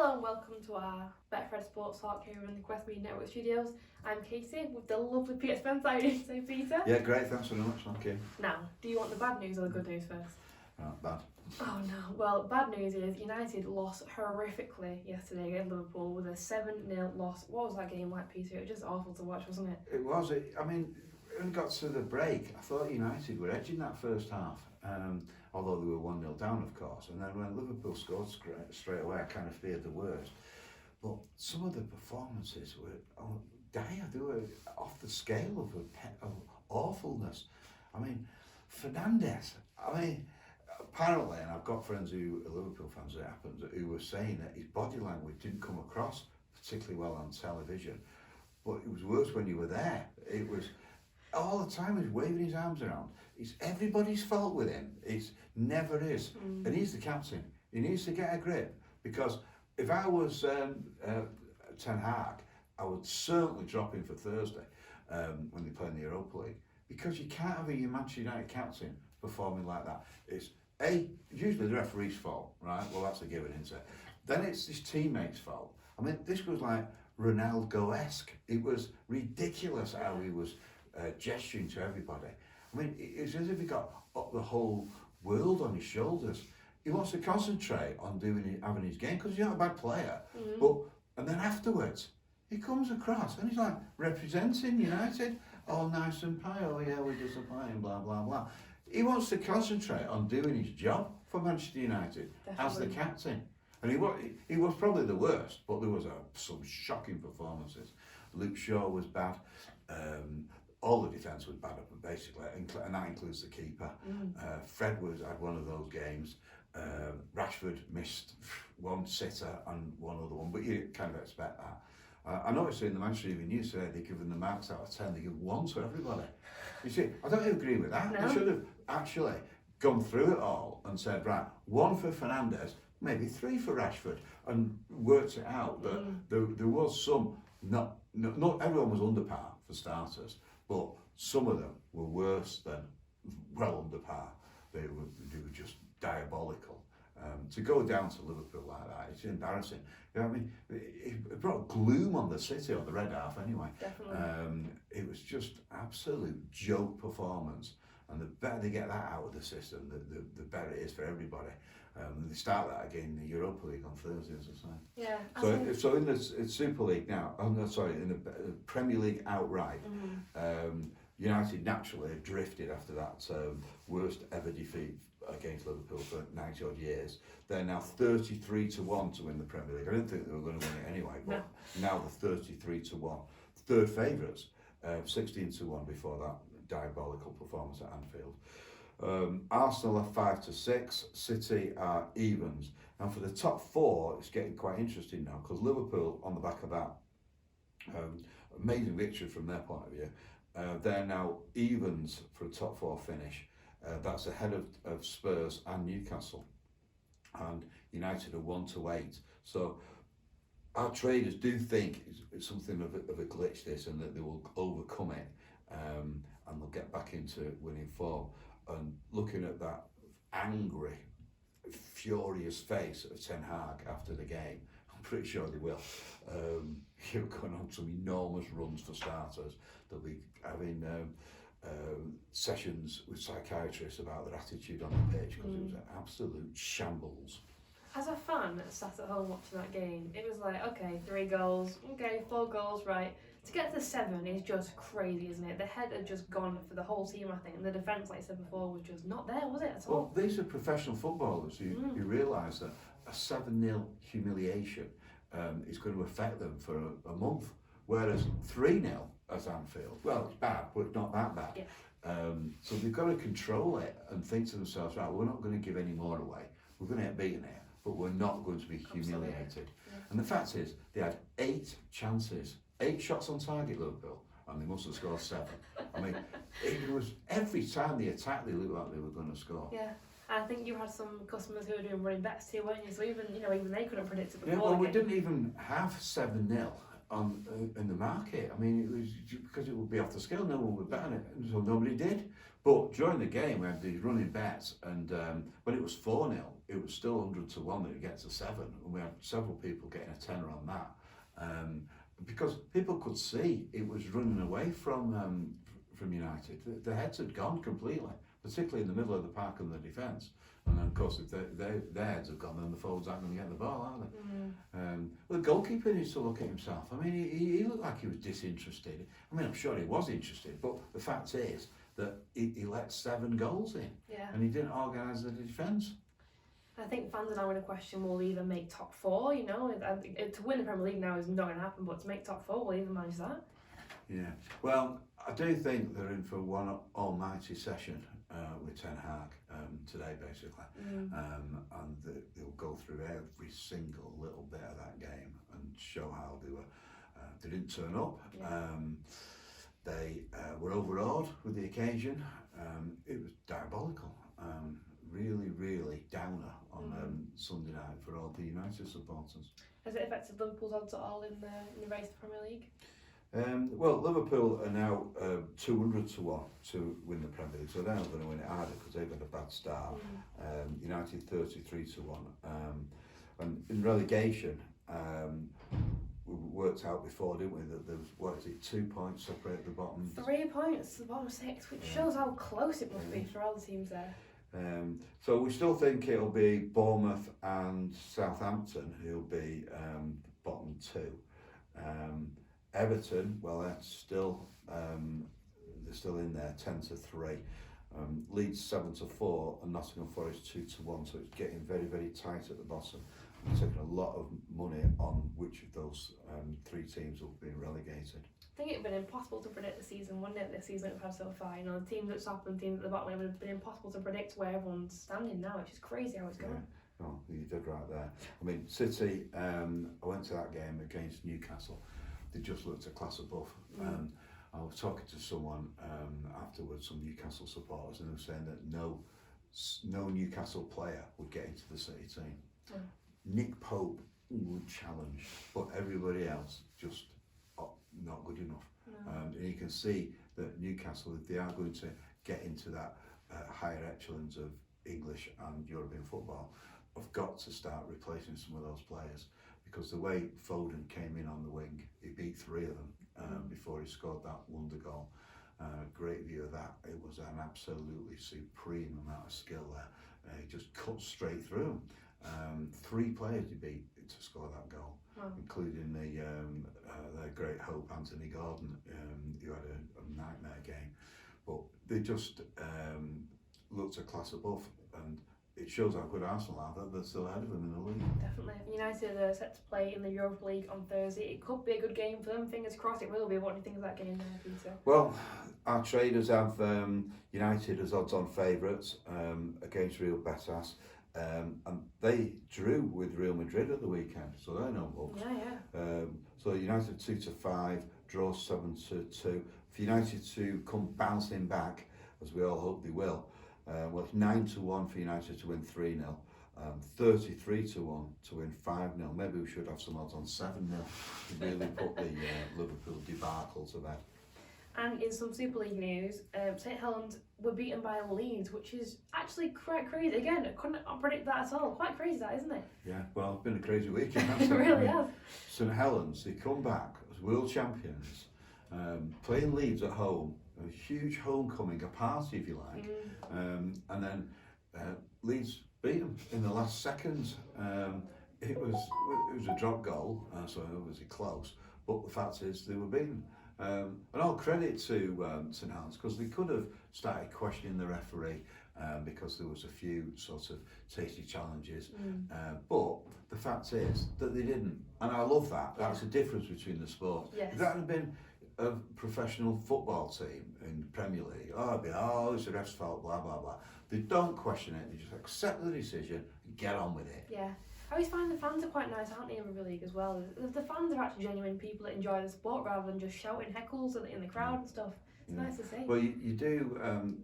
Hello and welcome to our Betfred Sports Talk here in the Quest Media Network studios. I'm Casey with the lovely Peter Spencer. How are you doing today, Peter? Yeah, great, thanks very much, thank you. Now, do you want the bad news or the good news first? Bad. Oh no, well, bad news is United lost horrifically yesterday against Liverpool with a 7-0 loss. What was that game like, Peter? It was just awful to watch, wasn't it? It was, when it got to the break, I thought United were edging that first half, although they were 1-0 down, of course, and then when Liverpool scored straight away, I kind of feared the worst. But some of the performances were dire, they were off the scale of awfulness. I mean, Fernandes, apparently, and I've got friends who are Liverpool fans, it happens, who were saying that his body language didn't come across particularly well on television, but it was worse when you were there. It was all the time he's waving his arms around. It's everybody's fault with him. It never is. And he's the captain. He needs to get a grip, because if I was Ten Hag, I would certainly drop him for Thursday when they play in the Europa League, because you can't have a Manchester United captain performing like that. It's usually the referee's fault, right? Well, that's a given, isn't it? Then it's his teammates' fault. I mean, this was like Ronaldo-esque. It was ridiculous how he was gesturing to everybody. I mean, it's as if he got the whole world on his shoulders. He wants to concentrate on having his game, because he's not a bad player. And then afterwards, he comes across and he's like representing United, all nice and pie. Oh yeah, we're disappointing, blah blah blah. He wants to concentrate on doing his job for Manchester United. Definitely. As the captain. And he was probably the worst, but there was some shocking performances. Luke Shaw was bad. All the defence was bad, basically, and that includes the keeper. Fred had one of those games. Rashford missed one sitter and one other one, but you kind of expect that. I noticed in the Manchester Evening News today, they're giving the marks out of 10, they give 1 to everybody. You see, I don't agree with that. No. They should have actually gone through it all and said, right, 1 for Fernandes, maybe 3 for Rashford, and worked it out that there was some, not everyone was under par for starters, but some of them were worse than well under par. They were just diabolical. To go down to Liverpool like that, it's embarrassing. You know what I mean? It brought gloom on the city, on the red half anyway. Definitely. It was just absolute joke performance. And the better they get that out of the system, the better it is for everybody. They start that again in the Europa League on Thursday, as I say. Yeah. So in the Super League now, in the Premier League outright, United naturally have drifted after that worst ever defeat against Liverpool for 90 odd years. They're now 33-1 to win the Premier League. I didn't think they were going to win it anyway, but now they're 33-1. Third favourites, 16-1 before that diabolical performance at Anfield. Arsenal are 5-6, City are evens. And for the top 4, it's getting quite interesting now, because Liverpool, on the back of that amazing victory from their point of view, they're now evens for a top 4 finish. That's ahead of Spurs and Newcastle. And United are 1-8. So our traders do think it's something of a glitch, this, and that they will overcome it, and they'll get back into winning form. And looking at that angry, furious face of Ten Hag after the game, I'm pretty sure they will. You're going on some enormous runs for starters. They'll be having sessions with psychiatrists about their attitude on the pitch, because it was an absolute shambles. As a fan that sat at home watching that game, it was like, okay, 3 goals, okay, 4 goals, right. To get to 7 is just crazy, isn't it? The head had just gone for the whole team, I think, and the defence, like I said before, was just not there, was it, at all? Well, these are professional footballers who realise that a 7-0 humiliation is going to affect them for a month, whereas 3-0 at Anfield, well, it's bad, but it's not that bad. Yeah. So they've got to control it and think to themselves, right, we're not going to give any more away. We're going to get beaten here, but we're not going to be humiliated. Yeah. And the fact is, they had 8 chances, 8 shots on target, Liverpool, and they must have scored 7. I mean, it was every time they attacked, they looked like they were going to score. Yeah. I think you had some customers who were doing running bets too, weren't you? So even they couldn't predict it before. Yeah, well, we didn't even have 7-0 in the market. I mean, it was because it would be off the scale. No one would bet on it, so nobody did. But during the game, we had these running bets, and when it was 4-0, it was still 100 to 1 that it gets to 7, and we had several people getting a tenner on that. Because people could see it was running away from United. The heads had gone completely, particularly in the middle of the park and the defence. And then, of course, if their heads have gone, then the forwards aren't going to get the ball, are they? Well, the goalkeeper needs to look at himself. I mean, he looked like he was disinterested. I mean, I'm sure he was interested, but the fact is that he let 7 goals in, and he didn't organise the defence. I think fans are now in a question, will they even make top 4, you know? To win the Premier League now is not going to happen, but to make top 4, will they even manage that? Yeah, well, I do think they're in for one almighty session with Ten Hag today, basically. And they'll go through every single little bit of that game and show how they were. They didn't turn up. They were overawed with the occasion. It was diabolical. Really, really downer on Sunday night for all the United supporters. Has it affected Liverpool's odds at all in the race to the Premier League? Well, Liverpool are now 200 to 1 to win the Premier League, so they're not going to win it either because they've had a bad start. United 33 to 1. And in relegation, we worked out before, didn't we, that there was, 2 points separate the bottom? 3 points to the bottom 6, which shows how close it must be for all the teams there. So we still think it'll be Bournemouth and Southampton who'll be bottom 2. Everton, well, they're still in there, 10 to 3. Leeds 7 to 4, and Nottingham Forest 2 to 1. So it's getting very, very tight at the bottom. We're taking a lot of money on which of those 3 teams will be relegated. I think it would have been impossible to predict the season, wouldn't it? This season we've had so far. You know, the teams at the top and the teams at the bottom, it would have been impossible to predict where everyone's standing now. It's just crazy how it's going. Yeah. Oh, you did right there. I mean, City, I went to that game against Newcastle. They just looked a class above. I was talking to someone afterwards, some Newcastle supporters, and they were saying that no Newcastle player would get into the City team. Nick Pope would challenge, but everybody else just not good enough. And you can see that Newcastle, if they are going to get into that higher echelons of English and European football, have got to start replacing some of those players. Because the way Foden came in on the wing, he beat 3 of them before he scored that wonder goal. Great view of that. It was an absolutely supreme amount of skill there. He just cut straight through them. 3 players he beat to score that goal, including their great hope, Anthony Gordon, who had a nightmare game. But they just looked a class above, and it shows how good Arsenal are, that they're still ahead of them in the league. Definitely. United are set to play in the Europa League on Thursday. It could be a good game for them. Fingers crossed it will be. What do you think of that game there, Peter? Well, our traders have United as odds-on favourites against Real Betis. And they drew with Real Madrid at the weekend, so they're no books. So United 2 to 5, draw 7 to 2. For United to come bouncing back, as we all hope they will, well, it's 9 to 1 for United to win 3-0, 33 to 1 to win 5-0. Maybe we should have some odds on 7-0 to really put the Liverpool debacle to bed. And in some Super League news, St Helens were beaten by Leeds, which is actually quite crazy. Again, I couldn't predict that at all. Quite crazy, that, isn't it? Yeah, well, it's been a crazy weekend, hasn't It really has. St Helens, they come back as world champions, playing Leeds at home, a huge homecoming, a party if you like, and then Leeds beat them in the last seconds. It was a drop goal, so it was close, but the fact is they were beaten. And all credit to St Helens, because they could have started questioning the referee because there was a few sort of tasty challenges, but the fact is that they didn't, and I love that. That's the difference between the sports. If that had been a professional football team in the Premier League, it'd be, it's the ref's fault, blah blah blah. They don't question it, they just accept the decision and get on with it. I always find the fans are quite nice, aren't they, in Europa League as well? The fans are actually genuine people that enjoy the sport rather than just shouting heckles in the crowd and stuff. It's nice to see. Well, you do,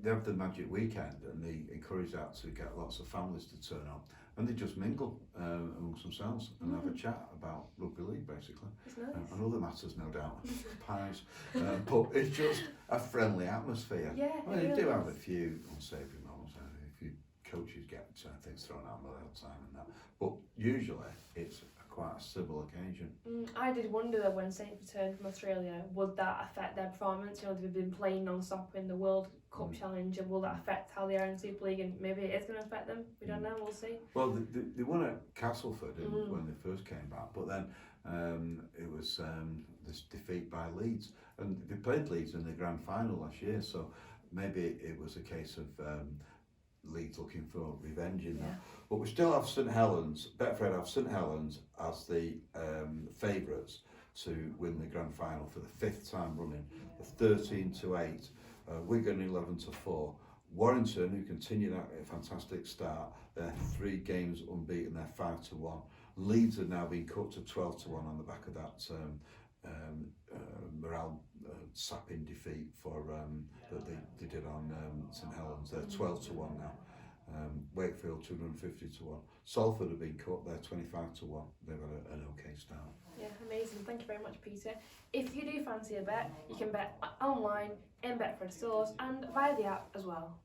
they have the Magic Weekend and they encourage that to get lots of families to turn up, and they just mingle amongst themselves and have a chat about rugby league, basically. It's nice. And other matters, no doubt, pies. But it's just a friendly atmosphere. Yeah, I mean, they do have a few unsavoury moments, a few coaches get things thrown out all the time and that. But usually it's quite a civil occasion. I did wonder that when Saints returned from Australia, would that affect their performance? You know, they've been playing non-stop in the World Cup Challenge, and will that affect how they are in Super League? And maybe it is going to affect them. We don't know. We'll see. Well, they won at Castleford when they first came back, but then it was this defeat by Leeds, and they played Leeds in the grand final last year. So maybe it was a case of Leeds looking for revenge in that. But we still have St Helens. Betfred have St Helens as the favourites to win the grand final for the 5th time running, 13-8. Wigan 11-4. Warrington, who continue that fantastic start, they're 3 games unbeaten. They're 5-1. Leeds have now been cut to 12-1 on the back of that morale sapping defeat for that they did on St Helens. They're 12-1 now. Wakefield 250-1. Salford have been cut. They're 25-1. They've had an okay start. Yeah, amazing. Thank you very much, Peter. If you do fancy a bet, you can bet online in Betfred stores and via the app as well.